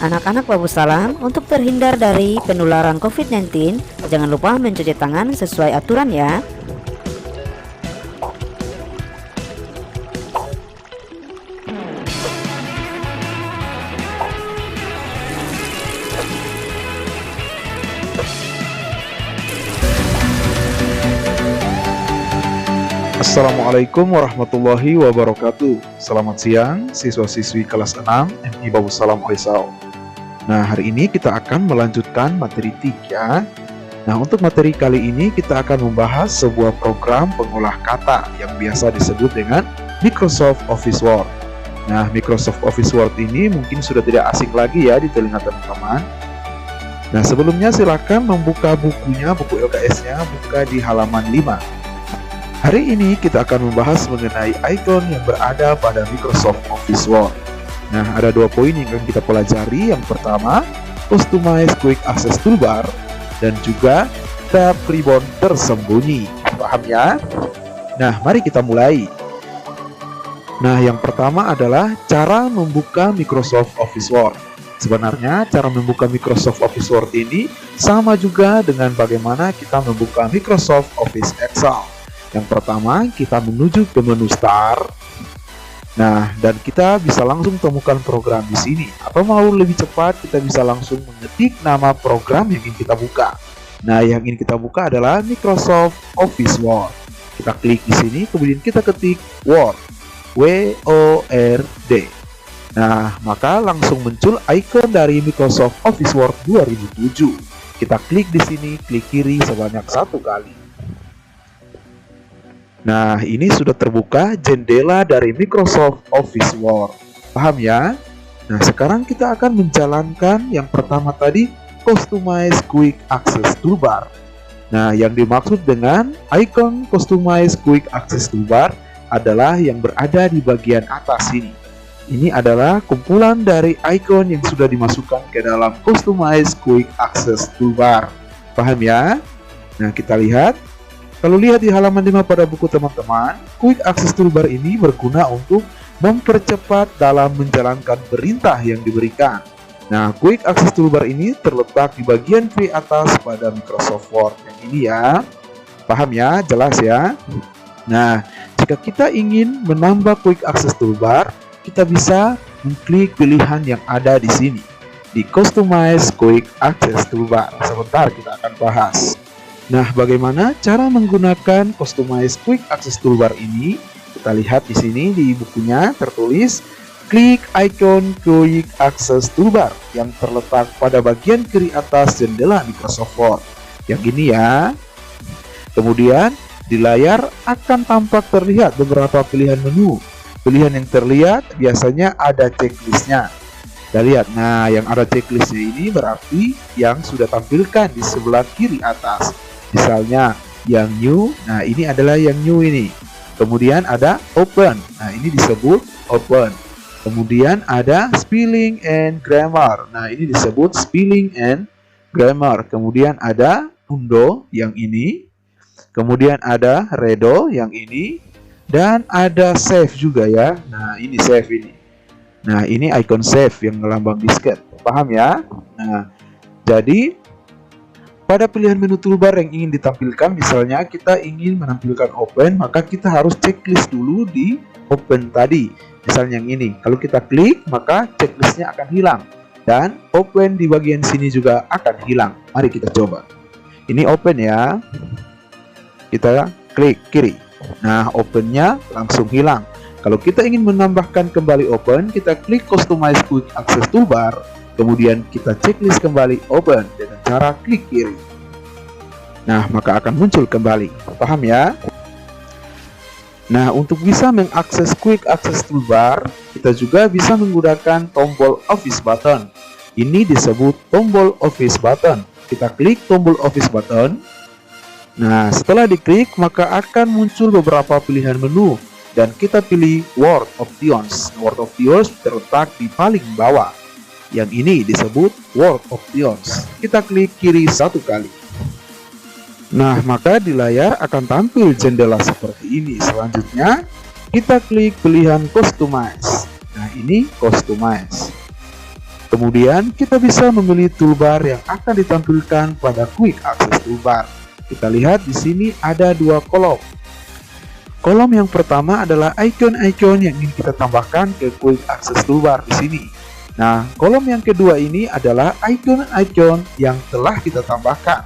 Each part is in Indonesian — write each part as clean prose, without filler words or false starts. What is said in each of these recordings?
Anak-anak Babu Salam, untuk terhindar dari penularan COVID-19, jangan lupa mencuci tangan sesuai aturan ya. Assalamualaikum warahmatullahi wabarakatuh. Selamat siang siswa-siswi kelas 6 MI Babu Salam Oisau. Nah, hari ini kita akan melanjutkan materi 3. Nah, untuk materi kali ini kita akan membahas sebuah program pengolah kata yang biasa disebut dengan Microsoft Office Word. Nah, Microsoft Office Word ini mungkin sudah tidak asing lagi ya di telinga teman-teman. Nah, sebelumnya silakan membuka bukunya, buku LKS-nya, buka di halaman 5. Hari ini kita akan membahas mengenai icon yang berada pada Microsoft Office Word. Nah, ada 2 poin yang akan kita pelajari. Yang pertama, Customize Quick Access Toolbar, dan juga tab ribbon tersembunyi. Paham ya? Nah, mari kita mulai. Nah, yang pertama adalah cara membuka Microsoft Office Word. Sebenarnya cara membuka Microsoft Office Word ini sama juga dengan bagaimana kita membuka Microsoft Office Excel. Yang pertama, kita menuju ke menu Start. Nah, dan kita bisa langsung temukan program di sini. Atau mau lebih cepat, kita bisa langsung mengetik nama program yang ingin kita buka. Nah, yang ingin kita buka adalah Microsoft Office Word. Kita klik di sini, kemudian kita ketik Word, W-O-R-D. Nah, maka langsung muncul icon dari Microsoft Office Word 2007. Kita klik di sini, klik kiri sebanyak 1 kali. Nah, ini sudah terbuka jendela dari Microsoft Office Word. Paham ya? Nah, sekarang kita akan menjalankan yang pertama tadi, Customize Quick Access Toolbar. Nah, yang dimaksud dengan icon Customize Quick Access Toolbar adalah yang berada di bagian atas sini. Ini adalah kumpulan dari icon yang sudah dimasukkan ke dalam Customize Quick Access Toolbar. Paham ya? Nah, kita lihat. Kalau lihat di halaman 5 pada buku teman-teman, Quick Access Toolbar ini berguna untuk mempercepat dalam menjalankan perintah yang diberikan. Nah, Quick Access Toolbar ini terletak di bagian kiri atas pada Microsoft Word yang ini ya. Paham ya? Jelas ya? Nah, jika kita ingin menambah Quick Access Toolbar, kita bisa mengklik pilihan yang ada di sini, di Customize Quick Access Toolbar. Sebentar kita akan bahas. Nah, bagaimana cara menggunakan Customize Quick Access Toolbar ini? Kita lihat di sini di bukunya tertulis klik icon Quick Access Toolbar yang terletak pada bagian kiri atas jendela Microsoft Word. Yang ini ya. Kemudian di layar akan tampak terlihat beberapa pilihan menu. Pilihan yang terlihat biasanya ada checklistnya. Kita lihat, nah yang ada checklistnya ini berarti yang sudah tampilkan di sebelah kiri atas. Misalnya yang new, nah ini adalah yang new ini. Kemudian ada open, nah ini disebut open. Kemudian ada spelling and grammar, nah ini disebut spelling and grammar. Kemudian ada undo yang ini. Kemudian ada redo yang ini. Dan ada save juga ya, nah ini save ini. Nah ini icon save yang melambang disket, paham ya? Nah, jadi pada pilihan menu toolbar yang ingin ditampilkan, misalnya kita ingin menampilkan open, maka kita harus checklist dulu di open tadi. Misalnya yang ini, kalau kita klik, maka checklistnya akan hilang. Dan open di bagian sini juga akan hilang. Mari kita coba. Ini open ya. Kita klik kiri. Nah, opennya langsung hilang. Kalau kita ingin menambahkan kembali open, kita klik Customize Quick Access Toolbar. Kemudian kita checklist kembali open dengan cara klik kiri. Nah, maka akan muncul kembali. Paham ya? Nah, untuk bisa mengakses Quick Access Toolbar, kita juga bisa menggunakan tombol Office Button. Ini disebut tombol Office Button. Kita klik tombol Office Button. Nah, setelah diklik, maka akan muncul beberapa pilihan menu. Dan kita pilih Word Options. Word Options terletak di paling bawah. Yang ini disebut Word Options. Kita klik kiri 1 kali. Nah, maka di layar akan tampil jendela seperti ini. Selanjutnya, kita klik pilihan Customize. Nah, ini Customize. Kemudian kita bisa memilih toolbar yang akan ditampilkan pada Quick Access Toolbar. Kita lihat di sini ada dua kolom. Kolom yang pertama adalah icon-icon yang ingin kita tambahkan ke Quick Access Toolbar di sini. Nah, kolom yang kedua ini adalah icon-icon yang telah kita tambahkan.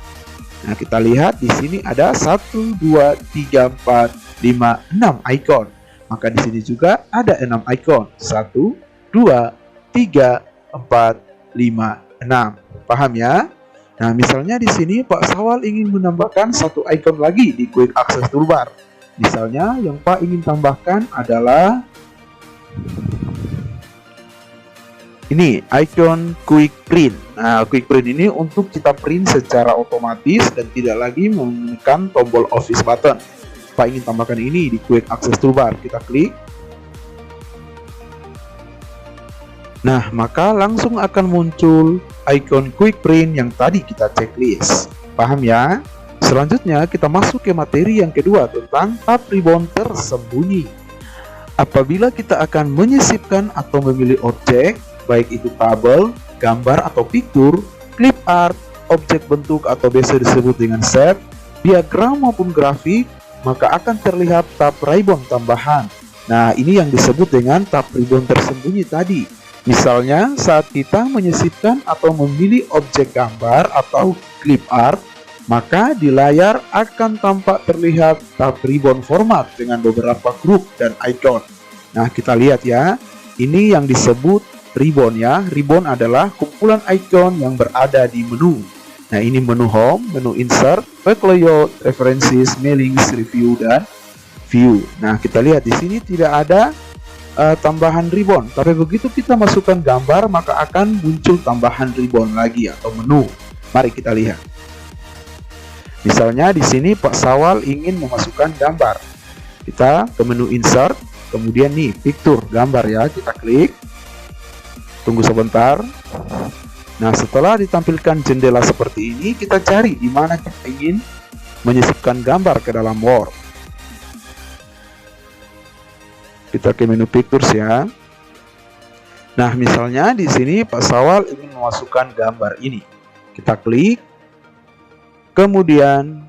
Nah, kita lihat di sini ada 1, 2, 3, 4, 5, 6 icon. Maka di sini juga ada 6 icon. 1, 2, 3, 4, 5, 6. Paham ya? Nah, misalnya di sini Pak Sawal ingin menambahkan satu icon lagi di Quick Access Toolbar. Misalnya yang Pak ingin tambahkan adalah ini icon Quick Print. Nah, Quick Print ini untuk kita print secara otomatis dan tidak lagi menekan tombol Office button. Pak ingin tambahkan ini di Quick Access Toolbar. Kita klik. Nah, maka langsung akan muncul icon Quick Print yang tadi kita checklist. Paham ya? Selanjutnya kita masuk ke materi yang kedua tentang tab ribbon tersembunyi. Apabila kita akan menyisipkan atau memilih objek, baik itu tabel, gambar atau picture, clip art, objek bentuk atau biasa disebut dengan shape, diagram maupun grafik, maka akan terlihat tab ribbon tambahan. Nah, ini yang disebut dengan tab ribbon tersembunyi tadi. Misalnya saat kita menyisipkan atau memilih objek gambar atau clip art, maka di layar akan tampak terlihat tab ribbon format dengan beberapa grup dan icon. Nah, kita lihat ya, ini yang disebut ribbon ya. Ribbon adalah kumpulan icon yang berada di menu. Nah, ini menu home, menu insert, quick layout, references, mailings, review, dan view. Nah, kita lihat di sini tidak ada tambahan ribbon, tapi begitu kita masukkan gambar maka akan muncul tambahan ribbon lagi atau menu. Mari kita lihat. Misalnya di sini Pak Sawal ingin memasukkan gambar. Kita ke menu insert, kemudian nih picture gambar ya, kita klik. Tunggu sebentar. Nah, setelah ditampilkan jendela seperti ini, kita cari di mana kita ingin menyisipkan gambar ke dalam Word. Kita ke menu pictures ya. Nah, misalnya di sini Pak Sawal ingin memasukkan gambar ini. Kita klik, kemudian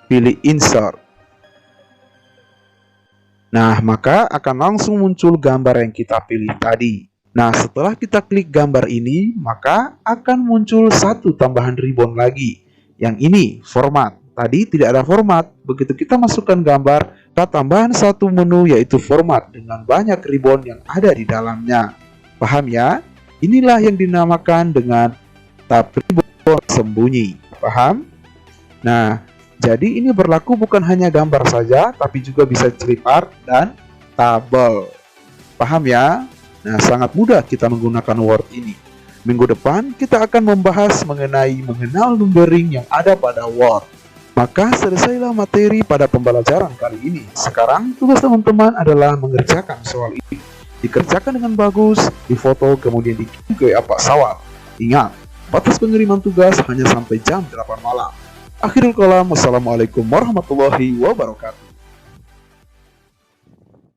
pilih insert. Nah, maka akan langsung muncul gambar yang kita pilih tadi. Nah, setelah kita klik gambar ini, maka akan muncul satu tambahan ribbon lagi. Yang ini format. Tadi tidak ada format. Begitu kita masukkan gambar, kita tambahan satu menu yaitu format dengan banyak ribbon yang ada di dalamnya. Paham ya? Inilah yang dinamakan dengan tab ribbon sembunyi. Paham? Nah, jadi ini berlaku bukan hanya gambar saja, tapi juga bisa clip art dan tabel. Paham ya? Nah, sangat mudah kita menggunakan Word ini. Minggu depan kita akan membahas mengenai mengenal numbering yang ada pada Word. Maka selesailah materi pada pembelajaran kali ini. Sekarang tugas teman-teman adalah mengerjakan soal ini. Dikerjakan dengan bagus, difoto, kemudian dikirim ke Pak Sawal. Ingat, batas pengiriman tugas hanya sampai jam 8 malam. Akhirul kalam, wassalamualaikum warahmatullahi wabarakatuh.